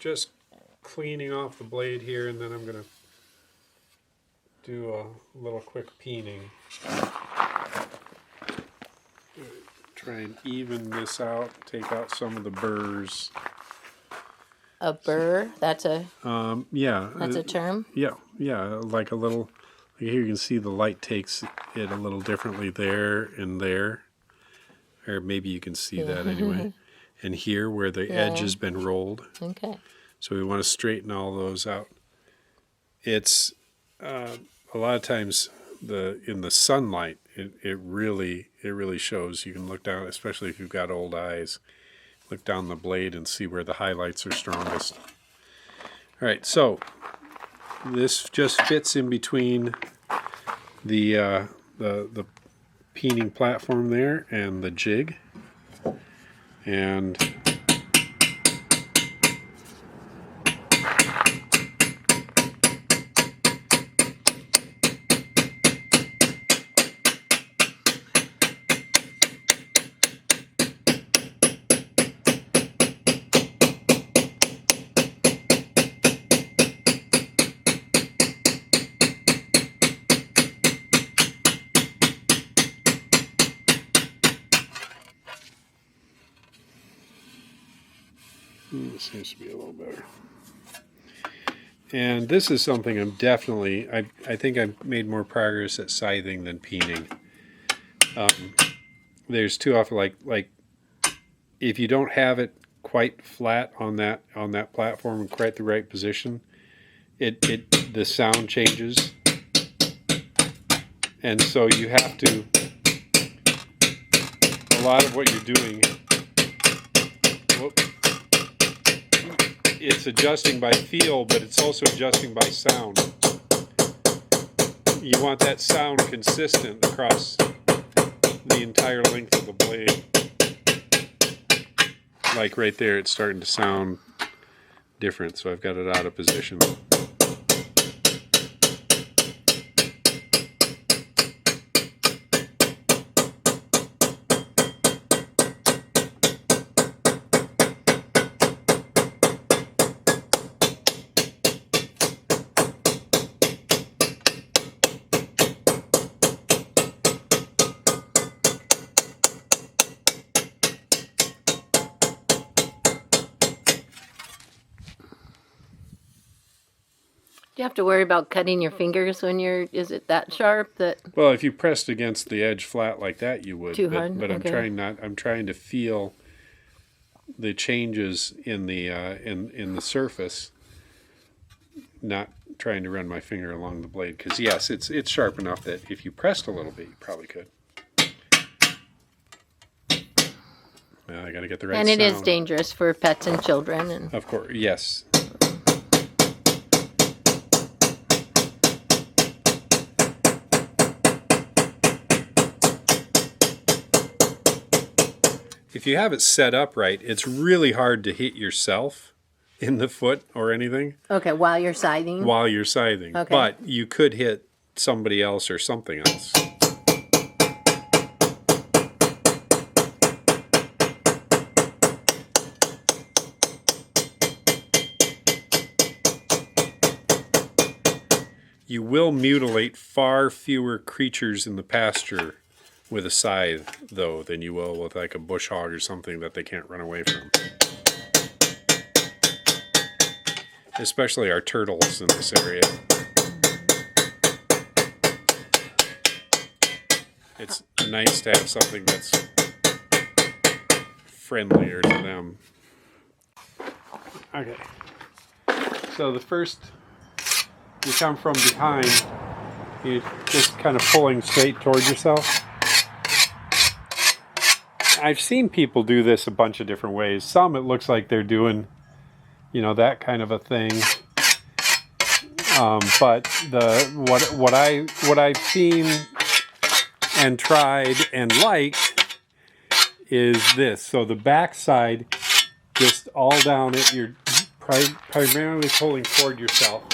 just cleaning off the blade here, and then I'm going to do a little quick peening. Try and even this out, take out some of the burrs. A burr? That's a yeah. That's a term? Yeah, like a little. Here you can see the light takes it a little differently there and there, or maybe you can see that anyway. And here where the edge has been rolled. Okay. So we want to straighten all those out. It's a lot of times in the sunlight, it really shows. You can look down, especially if you've got old eyes. Look down the blade and see where the highlights are strongest. All right, so this just fits in between the peening platform there and the jig, and it seems to be a little better. And this is something I'm definitely, I think I've made more progress at scything than peening. There's too often, like if you don't have it quite flat on that platform in quite the right position, the sound changes. And so you have to, a lot of what you're doing, it's adjusting by feel, but it's also adjusting by sound. You want that sound consistent across the entire length of the blade. Like right there, it's starting to sound different, so I've got it out of position. Do you have to worry about cutting your fingers when is it that sharp that? Well, if you pressed against the edge flat like that, you would. Too hard? But Okay. I'm trying to feel the changes in the surface, not trying to run my finger along the blade. Because yes, it's sharp enough that if you pressed a little bit, you probably could. Well, I got to get the right sound. And it is dangerous for pets and children. And Of course, yes. If you have it set up right, it's really hard to hit yourself in the foot or anything. Okay, while you're scything? While you're scything. Okay. But you could hit somebody else or something else. You will mutilate far fewer creatures in the pasture with a scythe, though, than you will with like a bush hog or something that they can't run away from. Especially our turtles in this area. It's nice to have something that's friendlier to them. Okay. So the first, you come from behind, you just kind of pulling straight towards yourself. I've seen people do this a bunch of different ways. Some it looks like they're doing, that kind of a thing. But what I've seen and tried and liked is this. So the back side, just all down it. You're primarily pulling toward yourself.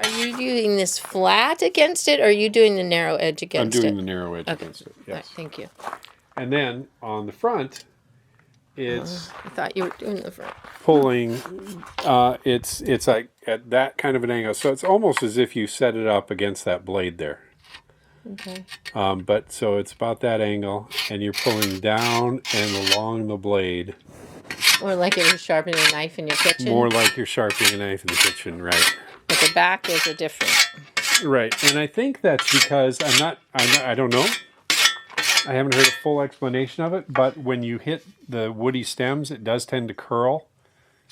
Are you doing this flat against it, or are you doing the narrow edge against it? I'm doing the narrow edge against it. Yes. Right, thank you. And then on the front, it's I thought you were doing the front. pulling. It's like at that kind of an angle. So it's almost as if you set it up against that blade there. Okay. But so it's about that angle, and you're pulling down and along the blade. Or like it was sharpening a knife in your kitchen. More like you're sharpening a knife in the kitchen, right? But the back is a different. Right, and I think that's because I don't know. I haven't heard a full explanation of it, but when you hit the woody stems, it does tend to curl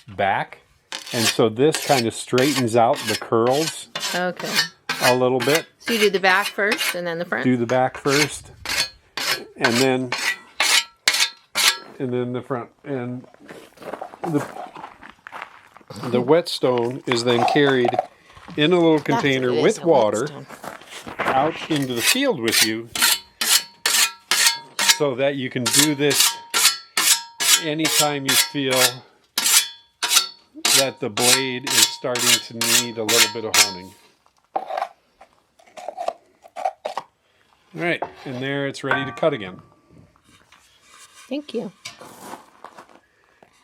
back. And so this kind of straightens out the curls Okay. a little bit. So you do the back first and then the front? Do the back first, and then the front. And the whetstone is then carried in a little container with water out into the field with you, so that you can do this anytime you feel that the blade is starting to need a little bit of honing. All right, and there it's ready to cut again. Thank you.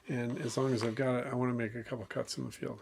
And as long as I've got it, I want to make a couple cuts in the field.